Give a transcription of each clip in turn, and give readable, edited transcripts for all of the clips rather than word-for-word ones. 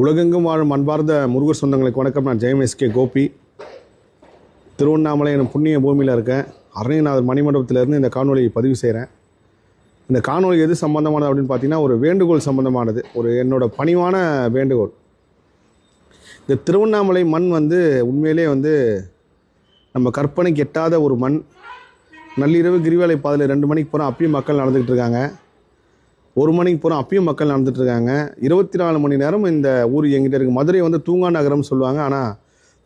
உலகெங்கும் வாழும் அன்பார்ந்த முருகர் சொந்தங்களுக்கு வணக்கம். நான் ஜெயம் எஸ்கே கோபி. திருவண்ணாமலை எனும் புண்ணிய பூமியில் இருக்கேன். அருணைநாதர் மணிமண்டபத்திலேருந்து இந்த காணொலியை பதிவு செய்கிறேன். இந்த காணொலி எது சம்பந்தமானது அப்படின்னு பார்த்தீங்கன்னா, ஒரு வேண்டுகோள் சம்பந்தமானது, ஒரு என்னோட பணிவான வேண்டுகோள். இந்த திருவண்ணாமலை மண் உண்மையிலே நம்ம கற்பனைக்கு எட்டாத ஒரு மண். நள்ளிரவு கிரிவலை பாதையில் 2 மணிக்கு போகிறோம், அப்பயும் மக்கள் நடந்துக்கிட்டு இருக்காங்க. 1 மணிக்கு போகிறோம், அப்பயும் மக்கள் நடந்துகிட்ருக்காங்க. 24 மணி நேரம் இந்த ஊர் இயங்கிட்டே இருக்குது. மதுரை தூங்கா நகரம்னு சொல்லுவாங்க. ஆனால்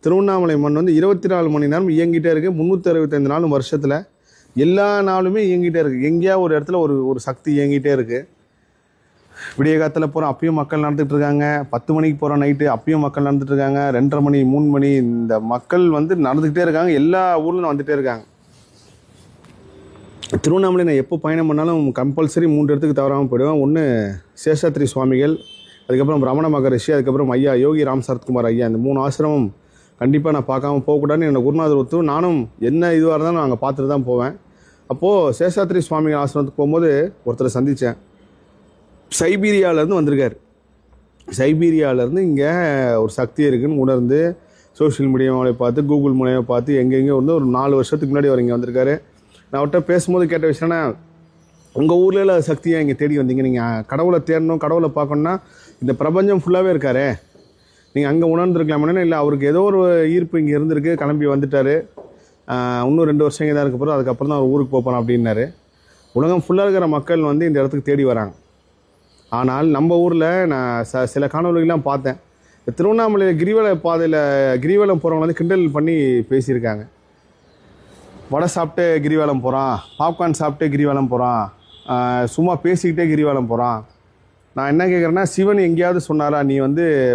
திருவண்ணாமலை மண் 24 மணி நேரம் இயங்கிட்டே இருக்குது. 365 நாளும் வருஷத்தில் எல்லா நாளுமே இயங்கிட்டே இருக்குது. எங்கேயா ஒரு இடத்துல ஒரு சக்தி இயங்கிட்டே இருக்குது. விடிய காலத்தில் போகிறோம், அப்பயும் மக்கள் நடந்துகிட்டு இருக்காங்க. 10 மணிக்கு போகிறோம் நைட்டு, அப்பயும் மக்கள் நடந்துகிட்டு இருக்காங்க. 2:30 மணி 3 மணி இந்த மக்கள் நடந்துக்கிட்டே இருக்காங்க. எல்லா ஊர்லையும் வந்துகிட்டே இருக்காங்க. திருவண்ணாமலை நான் எப்போ பயணம் பண்ணாலும் கம்பல்சரி 3 இடத்துக்கு தவறாமல் போயிடுவேன். ஒன்று சேஷாத்ரி சுவாமிகள், அதுக்கப்புறம் ரமண மகரிஷி, அதுக்கப்புறம் ஐயா யோகி ராம் சரத்குமார் ஐயா. இந்த 3 ஆசிரமம் கண்டிப்பாக நான் பார்க்காம போகக்கூடாதுன்னு என்னோட குருநாதர் ஒத்து, நானும் என்ன இதுவாக இருந்தாலும் நாங்கள் பார்த்துட்டு தான் போவேன். அப்போது சேஷாத்ரி சுவாமிகள் ஆசிரமத்துக்கு போகும்போது ஒருத்தரை சந்தித்தேன். சைபீரியாவிலேருந்து வந்திருக்கார். சைபீரியாவிலேருந்து இங்கே ஒரு சக்தி இருக்குதுன்னு உணர்ந்து சோஷியல் மீடியா மூலியம் பார்த்து, கூகுள் மூலியமாக பார்த்து எங்கெங்கே ஒரு 4 வருஷத்துக்கு முன்னாடி அவர் இங்கே வந்திருக்காரு. நான் அவர்கிட்ட பேசும்போது கேட்ட விஷயம்னா, உங்கள் ஊரில் இல்லாத சக்தியாக இங்கே தேடி வந்தீங்க, நீங்கள் கடவுளை தேடணும், கடவுளை பார்க்கணுன்னா இந்த பிரபஞ்சம் ஃபுல்லாகவே இருக்காரு, நீங்கள் அங்கே உணர்ந்துருக்கலாமே. இல்லை, அவருக்கு ஏதோ ஒரு ஈர்ப்பு இங்கே இருந்திருக்கு, கிளம்பி வந்துட்டார். இன்னும் 2 வருஷம் இங்கே தான் இருக்க போகிறோம், அதுக்கப்புறம் தான் அவர் ஊருக்கு போகிறோம் அப்படின்னாரு. உலகம் ஃபுல்லாக இருக்கிற மக்கள் இந்த இடத்துக்கு தேடி வராங்க. ஆனால் நம்ம ஊரில் நான் சில காணொலிகள்லாம் பார்த்தேன். திருவண்ணாமலையில் கிரிவலம் போகிறவங்க கிண்டல் பண்ணி பேசியிருக்காங்க. வடை சாப்பிட்டு கிரிவலம் போகிறான், பாப்கார்ன் சாப்பிட்டு கிரிவலம் போகிறான், சும்மா பேசிக்கிட்டே கிரிவலம் போகிறான். நான் என்ன கேட்குறேன்னா, சிவன் எங்கேயாவது சொன்னாரா நீ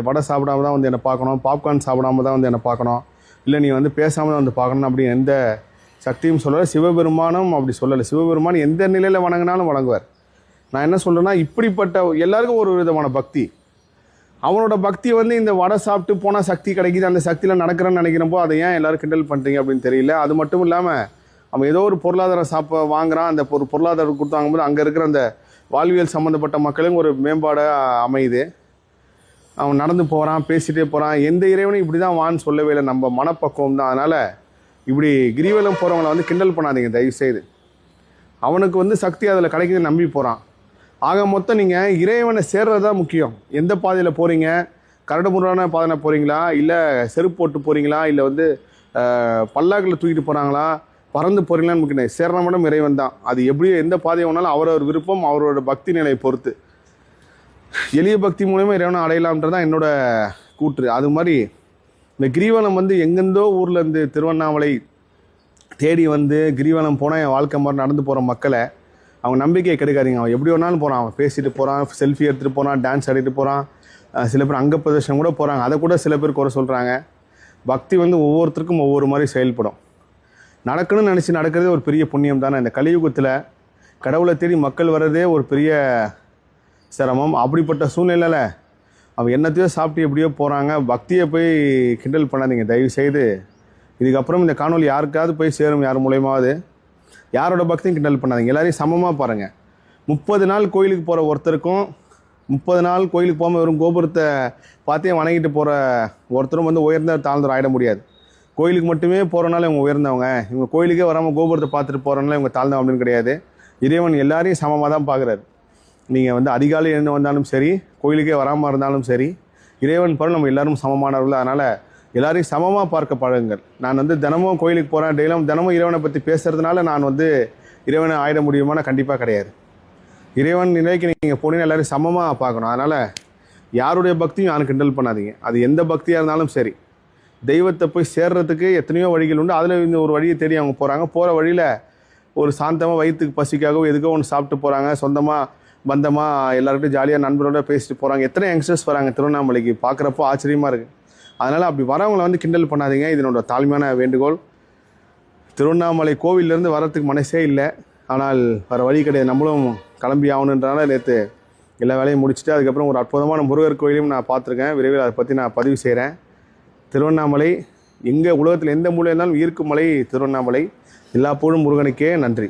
வடை சாப்பிடாம தான் என்னை பார்க்கணும், பாப்கார்ன் சாப்பிடாம தான் என்னை பார்க்கணும், இல்லை நீ பேசாமல் தான் பார்க்கணும் அப்படின்னு எந்த சக்தியும் சொல்லலை. சிவபெருமானும் அப்படி சொல்லலை. சிவபெருமான் எந்த நிலையில் வணங்கினாலும் வணங்குவார். நான் என்ன சொல்கிறேன்னா, இப்படிப்பட்ட எல்லாருக்கும் ஒரு விதமான பக்தி. அவனோட பக்தி இந்த வடை சாப்பிட்டு போனால் சக்தி கிடைக்கிது, அந்த சக்தியில் நடக்கிறேன்னு நினைக்கிறப்போ அதை ஏன் எல்லோரும் கிண்டல் பண்ணுறீங்க அப்படின்னு தெரியல. அது மட்டும் இல்லாமல் அவன் ஏதோ ஒரு பொருளாதாரம் வாங்குகிறான். அந்த பொருளாதாரம் கொடுத்து வாங்கும்போது அங்கே இருக்கிற அந்த வாழ்வியல் சம்மந்தப்பட்ட மக்களும் ஒரு மேம்பாடாக அமையுது. அவன் நடந்து போகிறான், பேசிகிட்டே போகிறான். எந்த இறைவனும் இப்படி தான் வான்னு சொல்லவே இல்லை. நம்ம மனப்பக்குவம் தான். அதனால் இப்படி கிரிவலம் போகிறவங்களை கிண்டல் பண்ணாதீங்க தயவுசெய்து. அவனுக்கு சக்தி அதில் கிடைக்குதுன்னு நம்பி போகிறான். ஆக மொத்தம் நீங்கள் இறைவனை சேர்றது தான் முக்கியம். எந்த பாதையில் போகிறீங்க, கரடுமுரடான பாதையில் போகிறீங்களா, இல்லை செருப்பு போட்டு போகிறீங்களா, இல்லை பல்லாக்கில் தூக்கிட்டு போகிறாங்களா, பறந்து போகிறீங்களான்னு முக்கியம். சேர்ற மட்டும் இறைவன் தான். அது எப்படியோ எந்த பாதையை வேணாலும் அவரவர் விருப்பம், அவரோட பக்தி நிலையை பொறுத்து. எளிய பக்தி மூலமாக இறைவனை அடையலாம்ன்றது தான் என்னோட கூற்று. அது மாதிரி இந்த கிரிவலம் எங்கெந்தோ ஊர்லேருந்து திருவண்ணாமலை தேடி கிரிவலம் போனால் என் வாழ்க்கை மாதிரி நடந்து போகிற மக்களை அவங்க நம்பிக்கையை கெடுக்காதீங்க. அவன் எப்படி வேணாலும் போகிறான், அவன் பேசிட்டு போகிறான், செல்ஃபி எடுத்துகிட்டு போகிறான், டான்ஸ் ஆடிட்டு போகிறான். சில பேர் அங்க பிரதர்ஷனம் கூட போகிறாங்க. அதை கூட சில பேர் குறை சொல்கிறாங்க. பக்தி ஒவ்வொருத்தருக்கும் ஒவ்வொரு மாதிரி செயல்படும். நடக்கணும்னு நினச்சி நடக்கிறதே ஒரு பெரிய புண்ணியம் தானே. இந்த கலியுகத்தில் கடவுளை தேடி மக்கள் வர்றதே ஒரு பெரிய சிரமம். அப்படிப்பட்ட சூழ்நிலையில் அவன் என்னத்தையோ சாப்பிட்டு எப்படியோ போகிறாங்க. பக்தியை போய் கிண்டல் பண்ணாதீங்க தயவு செய்து. இதுக்கப்புறம் இந்த காணொலி யாருக்காவது போய் சேரும், யார் மூலயமாவது. யாரோட பக்தியும் கிண்டல் பண்ணாதீங்க. எல்லாரையும் சமமாக பாருங்கள். 30 நாள் கோயிலுக்கு போகிற ஒருத்தருக்கும் 30 நாள் கோயிலுக்கு போகாமல் வெறும் கோபுரத்தை பார்த்தே வணங்கிட்டு போகிற ஒருத்தரும் உயர்ந்த தாழ்ந்தவர் ஆகிட முடியாது. கோயிலுக்கு மட்டுமே போகிறனால இவங்க உயர்ந்தவங்க, இவங்க கோயிலுக்கே வராமல் கோபுரத்தை பார்த்துட்டு போகிறனால இவங்க தாழ்ந்தவங்க அப்படின்னு கிடையாது. இறைவன் எல்லாரையும் சமமாக தான் பார்க்குறாரு. நீங்கள் அதிகாலை எழுந்து வந்தாலும் சரி, கோயிலுக்கே வராமல் இருந்தாலும் சரி, இறைவன் பொருள் நம்ம எல்லோரும் சமமானவர்கள். அதனால் எல்லாரையும் சமமாக பார்க்க பழகுங்கள். நான் தினமும் கோயிலுக்கு போகிறேன், தினமும் இறைவனை பற்றி பேசுகிறதுனால நான் இறைவனை ஆயிட முடியுமானா கண்டிப்பாக கிடையாது. இறைவன் நிலைக்கு நீங்கள் போனீங்கன்னா எல்லோரும் சமமாக பார்க்கணும். அதனால் யாருடைய பக்தியும் யாரும் கிண்டல் பண்ணாதீங்க. அது எந்த பக்தியாக இருந்தாலும் சரி. தெய்வத்தை போய் சேர்றதுக்கு எத்தனையோ வழிகள் உண்டு. அதில் இந்த ஒரு வழியை தேடி அவங்க போகிறாங்க. போகிற வழியில் ஒரு சாந்தமாக வயிற்றுக்கு பசிக்காகவோ எதுக்கோ ஒன்று சாப்பிட்டு போகிறாங்க. சொந்தமாக பந்தமாக எல்லாருக்கிட்டும் ஜாலியாக நண்பரோட பேசிட்டு போகிறாங்க. எத்தனை யங்ஸ்டர்ஸ் வராங்க திருவண்ணாமலைக்கு, பார்க்குறப்போ ஆச்சரியமாக இருக்குது. அதனால் அப்படி வரவங்களை கிண்டல் பண்ணாதீங்க. இது என்னோட தாழ்மையான வேண்டுகோள். திருவண்ணாமலை கோவிலேருந்து வரத்துக்கு மனசே இல்லை, ஆனால் வேறு வழி கிடையாது. நம்மளும் கிளம்பி ஆகணுன்றனால நேற்று எல்லா வேலையும் முடிச்சுட்டு அதுக்கப்புறம் ஒரு அற்புதமான முருகர் கோயிலையும் நான் பார்த்துருக்கேன். விரைவில் அதை பற்றி நான் பதிவு செய்கிறேன். திருவண்ணாமலை எங்கே உலகத்தில் எந்த மூலையில் இருந்தாலும் ஈர்க்கும் மலை திருவண்ணாமலை. எல்லா புகழும் முருகனுக்கே. நன்றி.